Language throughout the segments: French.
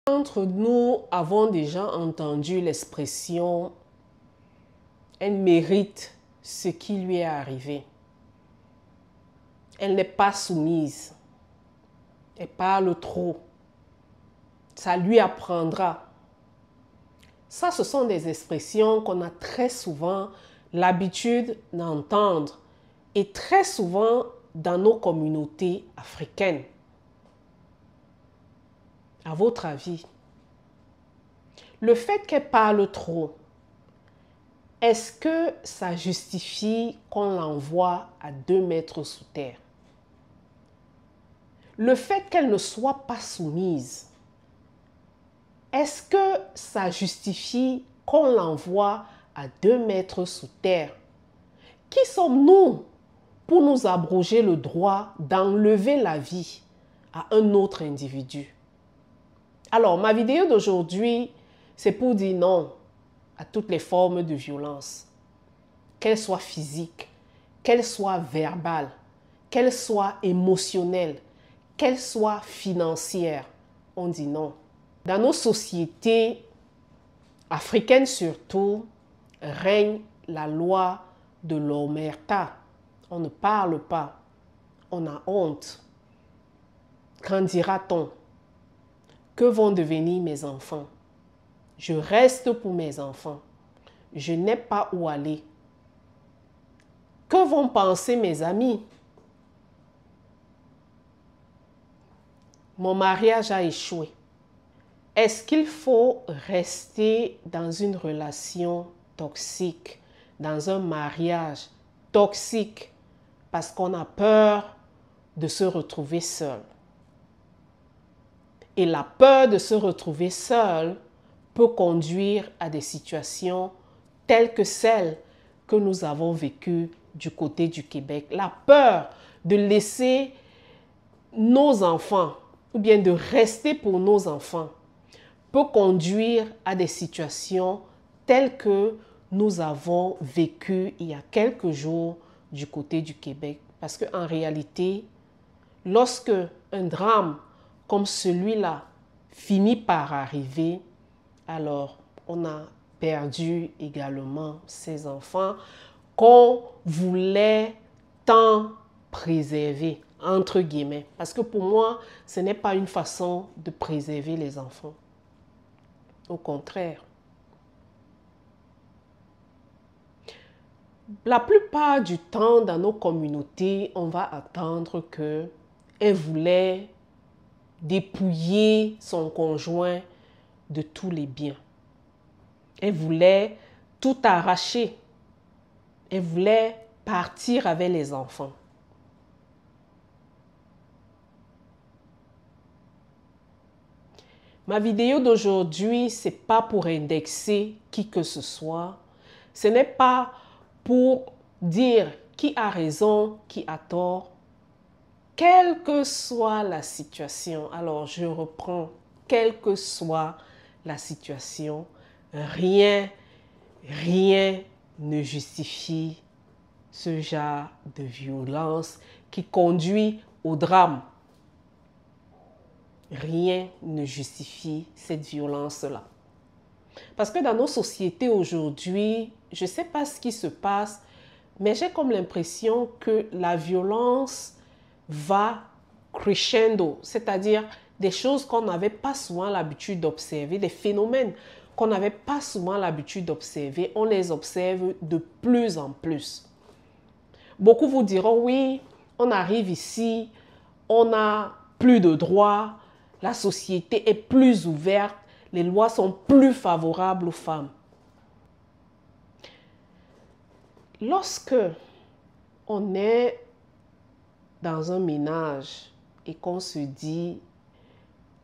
D'entre nous avons déjà entendu l'expression « elle mérite ce qui lui est arrivé ». Elle n'est pas soumise. Elle parle trop. Ça lui apprendra. Ça, ce sont des expressions qu'on a très souvent l'habitude d'entendre et très souvent dans nos communautés africaines. À votre avis, le fait qu'elle parle trop, est-ce que ça justifie qu'on l'envoie à 2 mètres sous terre? Le fait qu'elle ne soit pas soumise, est-ce que ça justifie qu'on l'envoie à 2 mètres sous terre? Qui sommes-nous pour nous abroger le droit d'enlever la vie à un autre individu? Alors, ma vidéo d'aujourd'hui, c'est pour dire non à toutes les formes de violence, qu'elles soient physiques, qu'elles soient verbales, qu'elles soient émotionnelles, qu'elles soient financières. On dit non. Dans nos sociétés africaines surtout, règne la loi de l'omerta. On ne parle pas, on a honte. Qu'en dira-t-on? Que vont devenir mes enfants? Je reste pour mes enfants. Je n'ai pas où aller. Que vont penser mes amis? Mon mariage a échoué. Est-ce qu'il faut rester dans une relation toxique, dans un mariage toxique, parce qu'on a peur de se retrouver seul? Et la peur de se retrouver seul peut conduire à des situations telles que celles que nous avons vécues du côté du Québec. La peur de laisser nos enfants ou bien de rester pour nos enfants peut conduire à des situations telles que nous avons vécues il y a quelques jours du côté du Québec. Parce qu'en réalité, lorsque un drame comme celui-là finit par arriver, alors on a perdu également ces enfants qu'on voulait tant préserver, entre guillemets. Parce que pour moi, ce n'est pas une façon de préserver les enfants. Au contraire. La plupart du temps, dans nos communautés, on va attendre qu'elle voulait dépouiller son conjoint de tous les biens. Elle voulait tout arracher. Elle voulait partir avec les enfants. Ma vidéo d'aujourd'hui, ce n'est pas pour indexer qui que ce soit. Ce n'est pas pour dire qui a raison, qui a tort. Quelle que soit la situation, alors je reprends, quelle que soit la situation, rien ne justifie ce genre de violence qui conduit au drame. Rien ne justifie cette violence-là. Parce que dans nos sociétés aujourd'hui, je ne sais pas ce qui se passe, mais j'ai comme l'impression que la violence va crescendo, c'est-à-dire des choses qu'on n'avait pas souvent l'habitude d'observer, des phénomènes qu'on n'avait pas souvent l'habitude d'observer, on les observe de plus en plus. Beaucoup vous diront, oui, on arrive ici, on n'a plus de droits, la société est plus ouverte, les lois sont plus favorables aux femmes. Lorsque on est dans un ménage et qu'on se dit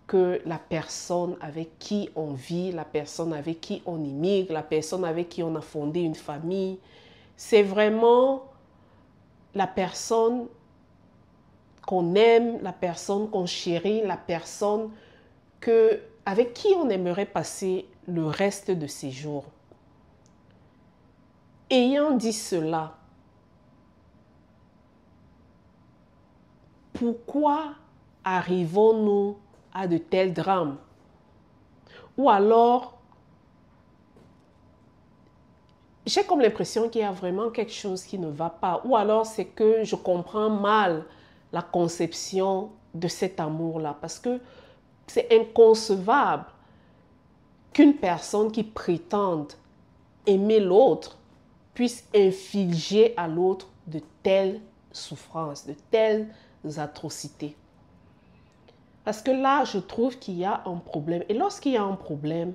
que la personne avec qui on vit, la personne avec qui on immigre, la personne avec qui on a fondé une famille, c'est vraiment la personne qu'on aime, la personne qu'on chérit, la personne avec qui on aimerait passer le reste de ses jours. Ayant dit cela, pourquoi arrivons-nous à de tels drames? Ou alors, j'ai comme l'impression qu'il y a vraiment quelque chose qui ne va pas. Ou alors, c'est que je comprends mal la conception de cet amour-là. Parce que c'est inconcevable qu'une personne qui prétende aimer l'autre puisse infliger à l'autre de telles souffrances, de telles atrocités. Parce que là, je trouve qu'il y a un problème. Et lorsqu'il y a un problème,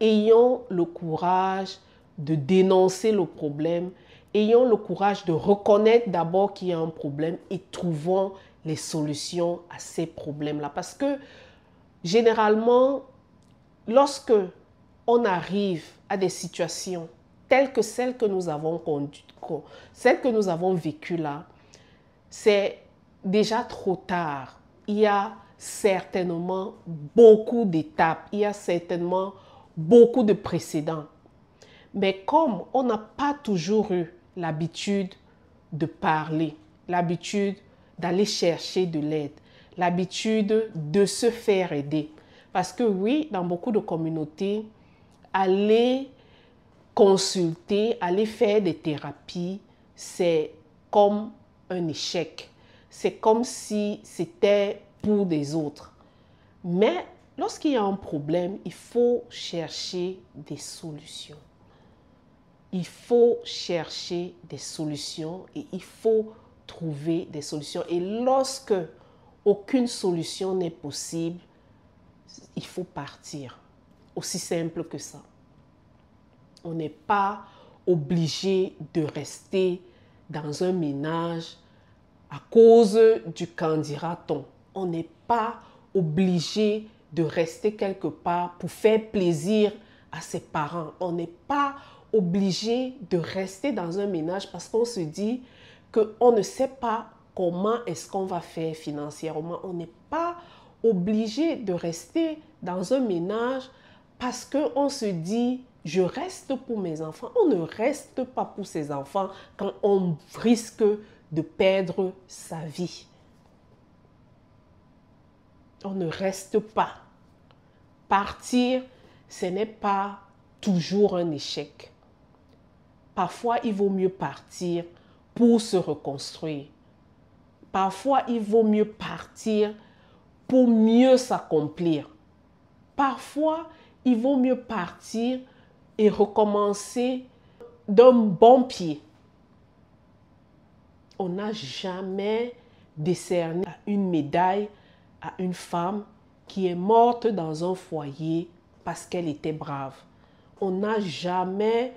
ayons le courage de dénoncer le problème, ayons le courage de reconnaître d'abord qu'il y a un problème et trouvons les solutions à ces problèmes-là. Parce que généralement, lorsque on arrive à des situations telles que celles que nous avons vécues là, c'est déjà trop tard. Il y a certainement beaucoup d'étapes, il y a certainement beaucoup de précédents. Mais comme on n'a pas toujours eu l'habitude de parler, l'habitude d'aller chercher de l'aide, l'habitude de se faire aider. Parce que oui, dans beaucoup de communautés, aller consulter, aller faire des thérapies, c'est comme un échec. C'est comme si c'était pour des autres. Mais lorsqu'il y a un problème, il faut chercher des solutions. Il faut chercher des solutions et il faut trouver des solutions. Et lorsque aucune solution n'est possible, il faut partir. Aussi simple que ça. On n'est pas obligé de rester dans un ménage à cause du qu'en dira-t-on. On n'est pas obligé de rester quelque part pour faire plaisir à ses parents. On n'est pas obligé de rester dans un ménage parce qu'on se dit qu'on ne sait pas comment est-ce qu'on va faire financièrement. On n'est pas obligé de rester dans un ménage parce qu'on se dit je reste pour mes enfants. On ne reste pas pour ses enfants quand on risque de perdre sa vie. On ne reste pas. Partir, ce n'est pas toujours un échec. Parfois, il vaut mieux partir pour se reconstruire. Parfois, il vaut mieux partir pour mieux s'accomplir. Parfois, il vaut mieux partir et recommencer d'un bon pied. On n'a jamais décerné une médaille à une femme qui est morte dans un foyer parce qu'elle était brave. On n'a jamais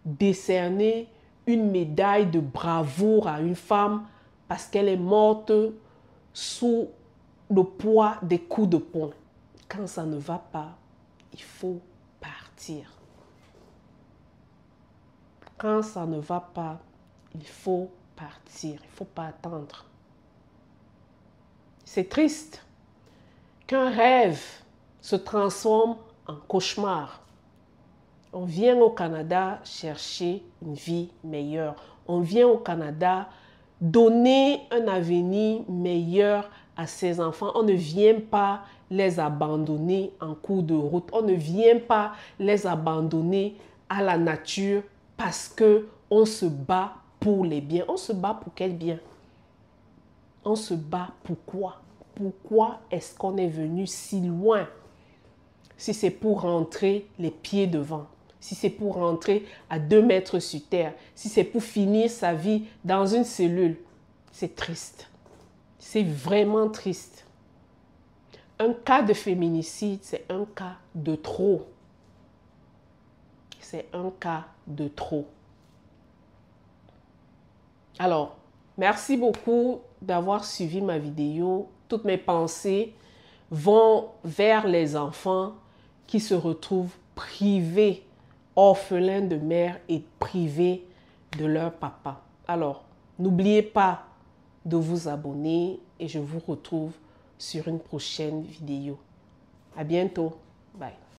décerné une médaille de bravoure à une femme parce qu'elle est morte sous le poids des coups de poing. Quand ça ne va pas, il faut partir. Quand ça ne va pas, il faut partir. Il ne faut pas attendre. C'est triste qu'un rêve se transforme en cauchemar. On vient au Canada chercher une vie meilleure. On vient au Canada donner un avenir meilleur à ses enfants. On ne vient pas les abandonner en cours de route. On ne vient pas les abandonner à la nature parce qu'on se bat pour les biens. On se bat pour quel bien? On se bat pour quoi? Pourquoi est-ce qu'on est venu si loin? Si c'est pour rentrer les pieds devant, si c'est pour rentrer à 2 mètres sur terre, si c'est pour finir sa vie dans une cellule, c'est triste. C'est vraiment triste. Un cas de féminicide, c'est un cas de trop. C'est un cas de trop. Alors, merci beaucoup d'avoir suivi ma vidéo. Toutes mes pensées vont vers les enfants qui se retrouvent privés, orphelins de mère et privés de leur papa. Alors, n'oubliez pas de vous abonner et je vous retrouve sur une prochaine vidéo. À bientôt. Bye.